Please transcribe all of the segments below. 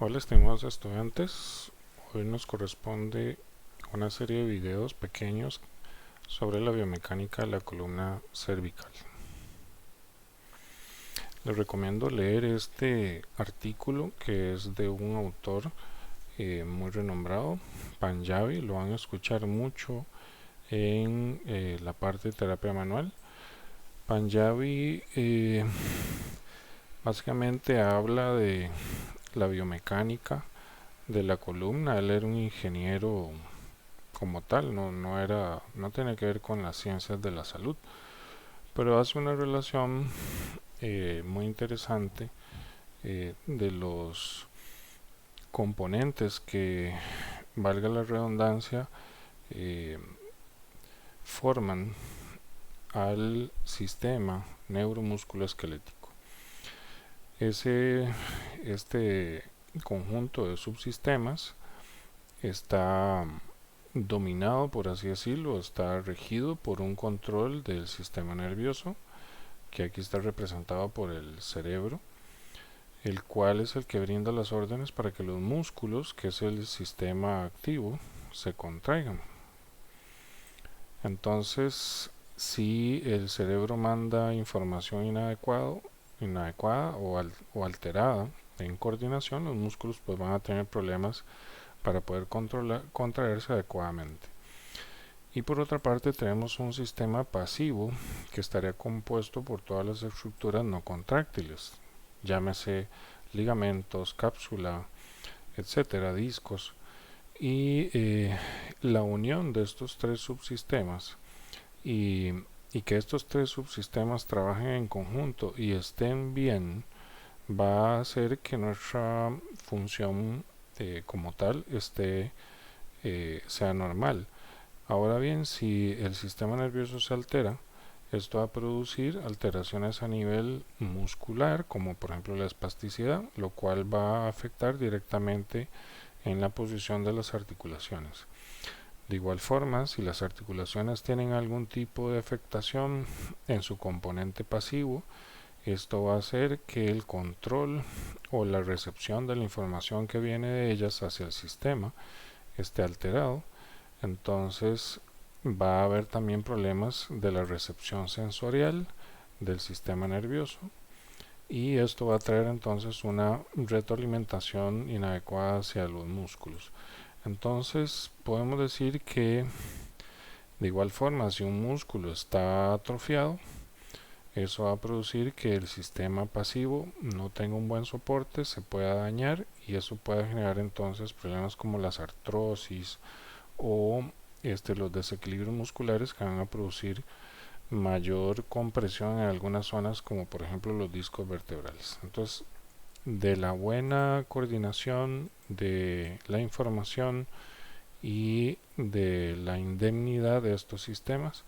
Hola estimados estudiantes, hoy nos corresponde una serie de videos pequeños sobre la biomecánica de la columna cervical. Les recomiendo leer este artículo que es de un autor muy renombrado, Panjabi. Lo van a escuchar mucho en la parte de terapia manual. Panjabi básicamente habla de la biomecánica de la columna. Él era un ingeniero como tal, no tiene que ver con las ciencias de la salud, pero hace una relación muy interesante de los componentes que, valga la redundancia, eh, forman al sistema neuromusculoesquelético. Este conjunto de subsistemas está dominado, por así decirlo, está regido por un control del sistema nervioso, que aquí está representado por el cerebro, el cual es el que brinda las órdenes para que los músculos, que es el sistema activo, se contraigan. Entonces, si el cerebro manda información inadecuada o alterada en coordinación, los músculos pues van a tener problemas para poder contraerse adecuadamente. Y por otra parte tenemos un sistema pasivo que estaría compuesto por todas las estructuras no contráctiles, llámese ligamentos, cápsula, etcétera, discos. Y la unión de estos tres subsistemas y, y que estos tres subsistemas trabajen en conjunto y estén bien va a hacer que nuestra función como tal sea normal. Ahora bien, si el sistema nervioso se altera, esto va a producir alteraciones a nivel muscular, como por ejemplo la espasticidad, lo cual va a afectar directamente en la posición de las articulaciones. De igual forma, si las articulaciones tienen algún tipo de afectación en su componente pasivo, esto va a hacer que el control o la recepción de la información que viene de ellas hacia el sistema esté alterado. Entonces va a haber también problemas de la recepción sensorial del sistema nervioso y esto va a traer entonces una retroalimentación inadecuada hacia los músculos. Entonces podemos decir que de igual forma, si un músculo está atrofiado, eso va a producir que el sistema pasivo no tenga un buen soporte, se pueda dañar y eso puede generar entonces problemas como las artrosis o los desequilibrios musculares que van a producir mayor compresión en algunas zonas como por ejemplo los discos vertebrales. Entonces, de la buena coordinación de la información y de la indemnidad de estos sistemas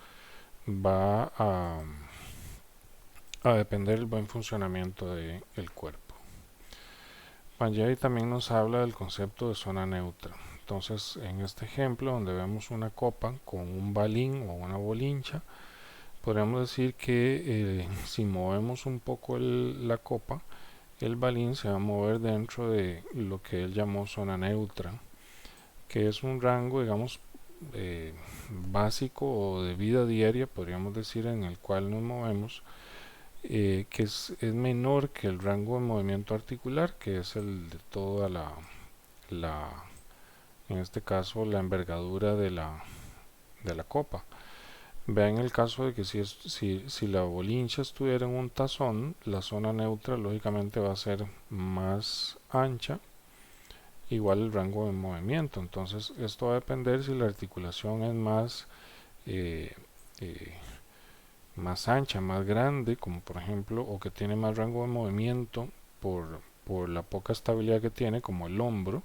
va a depender el buen funcionamiento del cuerpo. Panjay también nos habla del concepto de zona neutra. Entonces, en este ejemplo, donde vemos una copa con un balín o una bolincha, podríamos decir que si movemos un poco la copa, el balín se va a mover dentro de lo que él llamó zona neutra, que es un rango, digamos, eh, básico o de vida diaria, podríamos decir, en el cual nos movemos, que es menor que el rango de movimiento articular, que es el de toda la en este caso, la envergadura de la copa. Vean el caso de que si la bolincha estuviera en un tazón, la zona neutra lógicamente va a ser más ancha, igual el rango de movimiento. Entonces, esto va a depender si la articulación es eh, eh, más ancha, más grande, como por ejemplo, o que tiene más rango de movimiento por la poca estabilidad que tiene, como el hombro,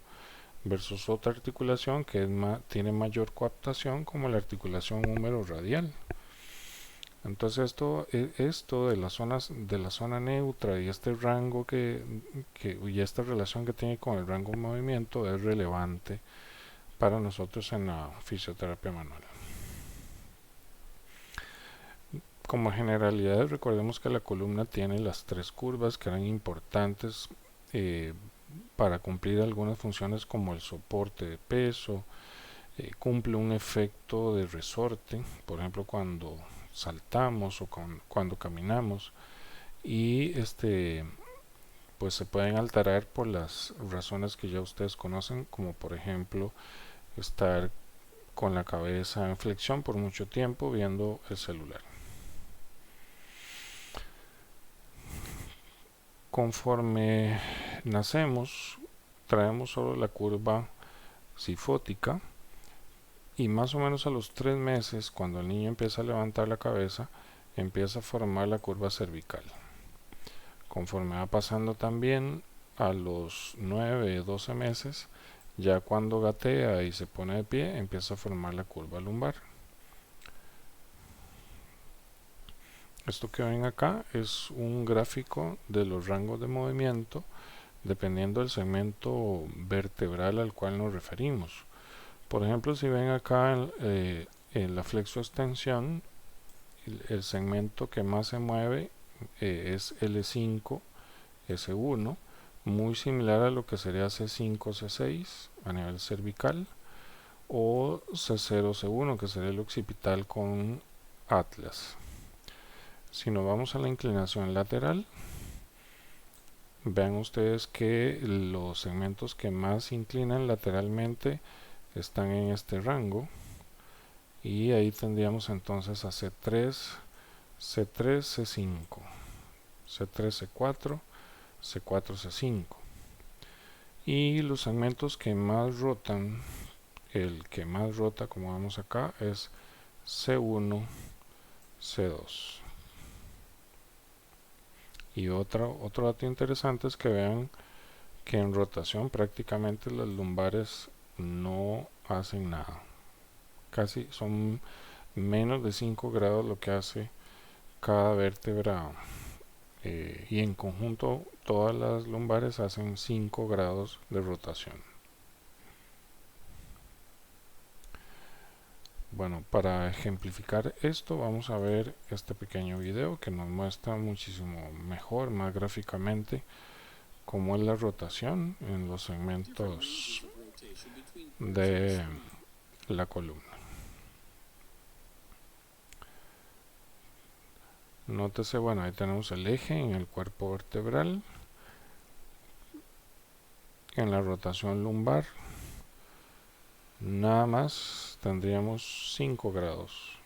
versus otra articulación que tiene mayor coaptación, como la articulación húmero radial. Entonces esto de la zona neutra y este rango y esta relación que tiene con el rango de movimiento es relevante para nosotros en la fisioterapia manual. Como generalidades, recordemos que la columna tiene las tres curvas que eran importantes para cumplir algunas funciones como el soporte de peso, cumple un efecto de resorte, por ejemplo cuando saltamos o cuando caminamos, y pues se pueden alterar por las razones que ya ustedes conocen, como por ejemplo estar con la cabeza en flexión por mucho tiempo viendo el celular. Conforme nacemos, traemos solo la curva cifótica, y más o menos a los 3 meses, cuando el niño empieza a levantar la cabeza, empieza a formar la curva cervical. Conforme va pasando también a los 9, 12 meses, ya cuando gatea y se pone de pie, empieza a formar la curva lumbar. Esto que ven acá es un gráfico de los rangos de movimiento dependiendo del segmento vertebral al cual nos referimos. Por ejemplo, si ven acá en la flexoextensión, el segmento que más se mueve es L5, S1, muy similar a lo que sería C5, C6 a nivel cervical, o C0, C1, que sería el occipital con atlas. Si nos vamos a la inclinación lateral, vean ustedes que los segmentos que más se inclinan lateralmente están en este rango, y ahí tendríamos entonces a C3, C3, C5, C3, C4, C4, C5. Y los segmentos que más rotan, el que más rota, como vemos acá, es C1, C2. Y otro dato interesante es que vean que en rotación prácticamente las lumbares no hacen nada. Casi son menos de 5 grados lo que hace cada vértebra, y en conjunto todas las lumbares hacen 5 grados de rotación. Bueno, para ejemplificar esto vamos a ver este pequeño video que nos muestra muchísimo mejor, más gráficamente, cómo es la rotación en los segmentos de la columna. Nótese, bueno, ahí tenemos el eje en el cuerpo vertebral, en la rotación lumbar nada más tendríamos 5 grados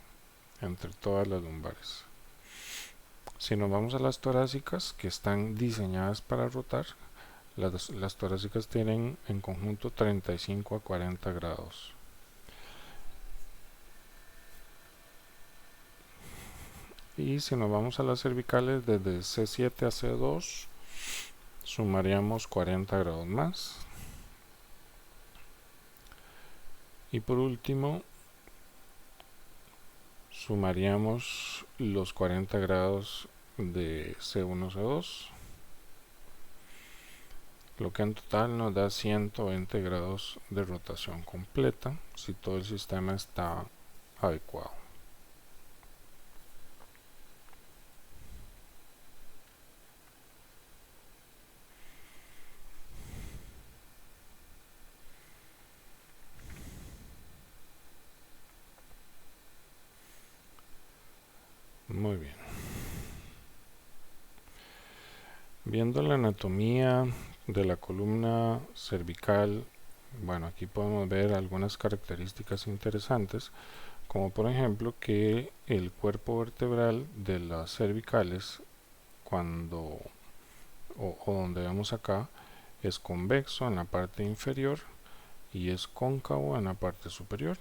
entre todas las lumbares. Si nos vamos a las torácicas, que están diseñadas para rotar, las torácicas tienen en conjunto 35 a 40 grados. Y si nos vamos a las cervicales, desde C7 a C2 sumaríamos 40 grados más. Y por último sumaríamos los 40 grados de C1, C2, lo que en total nos da 120 grados de rotación completa si todo el sistema está adecuado. Muy bien. Viendo la anatomía de la columna cervical, bueno, aquí podemos ver algunas características interesantes, como por ejemplo que el cuerpo vertebral de las cervicales, o donde vemos acá, es convexo en la parte inferior y es cóncavo en la parte superior.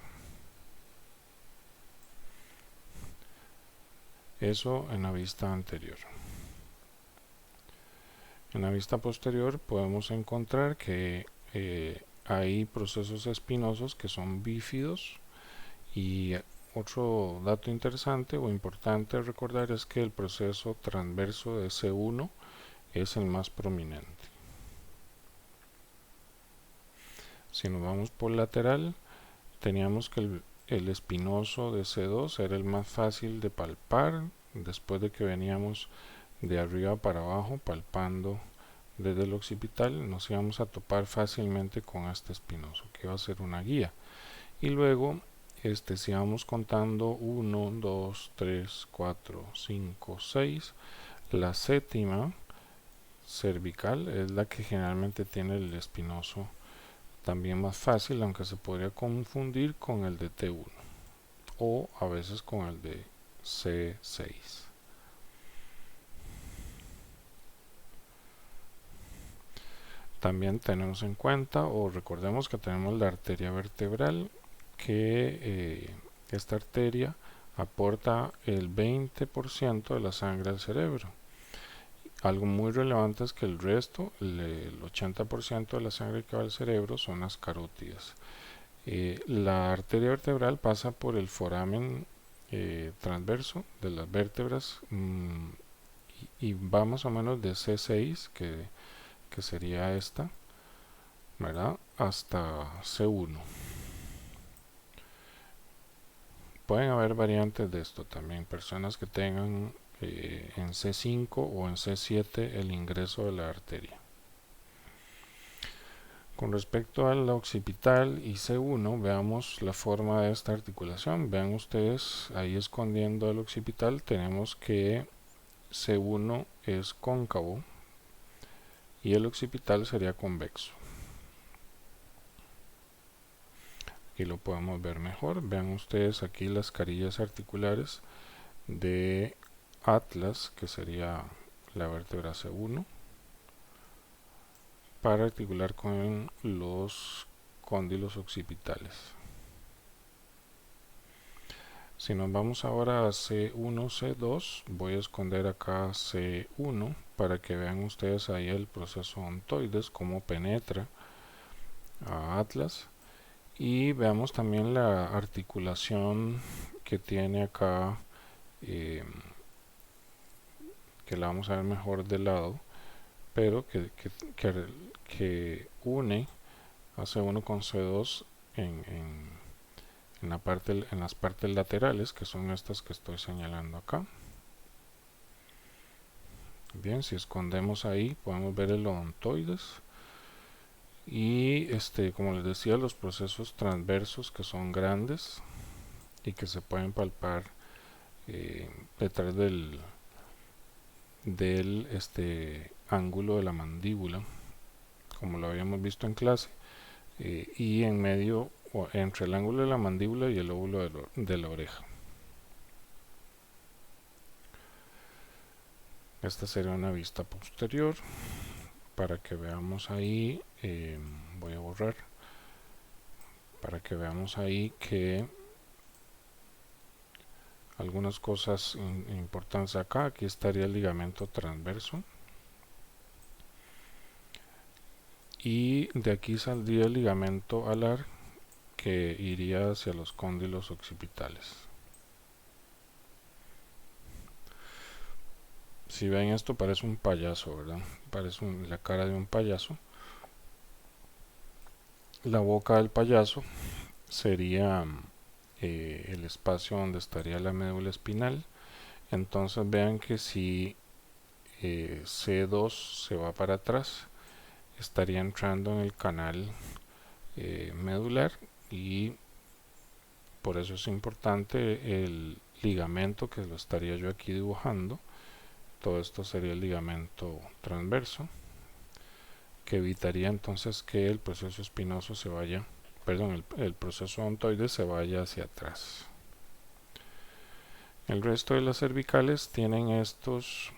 Eso en la vista anterior. En la vista posterior podemos encontrar que hay procesos espinosos que son bífidos, y otro dato interesante o importante a recordar es que el proceso transverso de C1 es el más prominente. Si nos vamos por lateral, teníamos que el espinoso de C2 era el más fácil de palpar después de que veníamos de arriba para abajo palpando desde el occipital nos íbamos a topar fácilmente con este espinoso, que va a ser una guía. Y luego, si vamos contando 1, 2, 3, 4, 5, 6, la séptima cervical es la que generalmente tiene el espinoso también más fácil, aunque se podría confundir con el de T1 o a veces con el de C6. También tenemos en cuenta, o recordemos que tenemos la arteria vertebral, que esta arteria aporta el 20% de la sangre al cerebro. Algo muy relevante es que el resto, el 80% de la sangre que va al cerebro son las carótidas. La arteria vertebral pasa por el foramen transverso de las vértebras y va más o menos de C6, que sería esta, ¿verdad?, hasta C1. Pueden haber variantes de esto también, personas que tengan en C5 o en C7 el ingreso de la arteria. Con respecto al occipital y C1, veamos la forma de esta articulación. Vean ustedes, ahí escondiendo el occipital, tenemos que C1 es cóncavo y el occipital sería convexo. Aquí lo podemos ver mejor. Vean ustedes aquí las carillas articulares de Atlas, que sería la vértebra C1, para articular con los cóndilos occipitales. Si nos vamos ahora a C1, C2, voy a esconder acá C1 para que vean ustedes ahí el proceso ontoides, cómo penetra a Atlas. Y veamos también la articulación que tiene acá, que la vamos a ver mejor de lado, pero que une a C1 con C2 en las partes laterales, que son estas que estoy señalando acá. Bien, si escondemos ahí podemos ver el odontoides y como les decía, los procesos transversos, que son grandes y que se pueden palpar detrás del ángulo de la mandíbula, como lo habíamos visto en clase, y en medio, o entre el ángulo de la mandíbula y el lóbulo de la oreja. Esta sería una vista posterior para que veamos ahí. Voy a borrar para que veamos ahí que algunas cosas importantes acá. Aquí estaría el ligamento transverso y de aquí saldría el ligamento alar, que iría hacia los cóndilos occipitales. Si ven esto, parece un payaso, ¿verdad? Parece la cara de un payaso. La boca del payaso sería el espacio donde estaría la médula espinal. Entonces vean que si C2 se va para atrás, estaría entrando en el canal medular, y por eso es importante el ligamento, que lo estaría yo aquí dibujando. Todo esto sería el ligamento transverso, que evitaría entonces que el proceso espinoso se vaya, perdón, el proceso ontoide se vaya hacia atrás. El resto de las cervicales tienen estos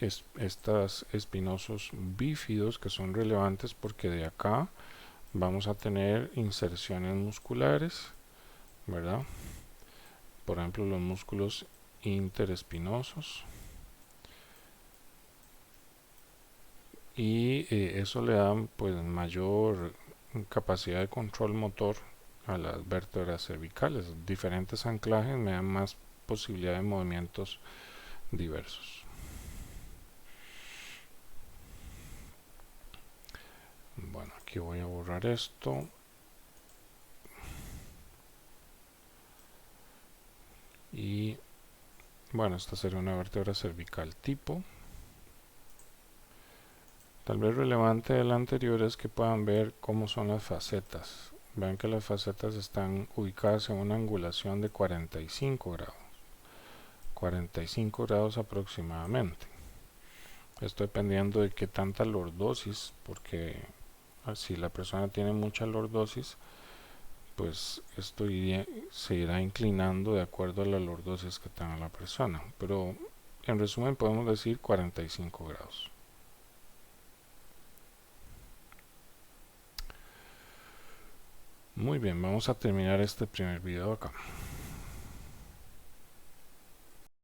espinosos bífidos, que son relevantes porque de acá vamos a tener inserciones musculares, ¿verdad? Por ejemplo, los músculos interespinosos, y eso le da pues mayor capacidad de control motor a las vértebras cervicales. Diferentes anclajes me dan más posibilidad de movimientos diversos. Bueno, aquí voy a borrar esto. Y bueno, esta sería una vértebra cervical tipo. Tal vez relevante del anterior es que puedan ver cómo son las facetas. Vean que las facetas están ubicadas en una angulación de 45 grados. 45 grados aproximadamente. Esto dependiendo de qué tanta lordosis, porque si la persona tiene mucha lordosis, pues esto se irá inclinando de acuerdo a la lordosis que tenga la persona. Pero en resumen podemos decir 45 grados. Muy bien, vamos a terminar este primer video acá.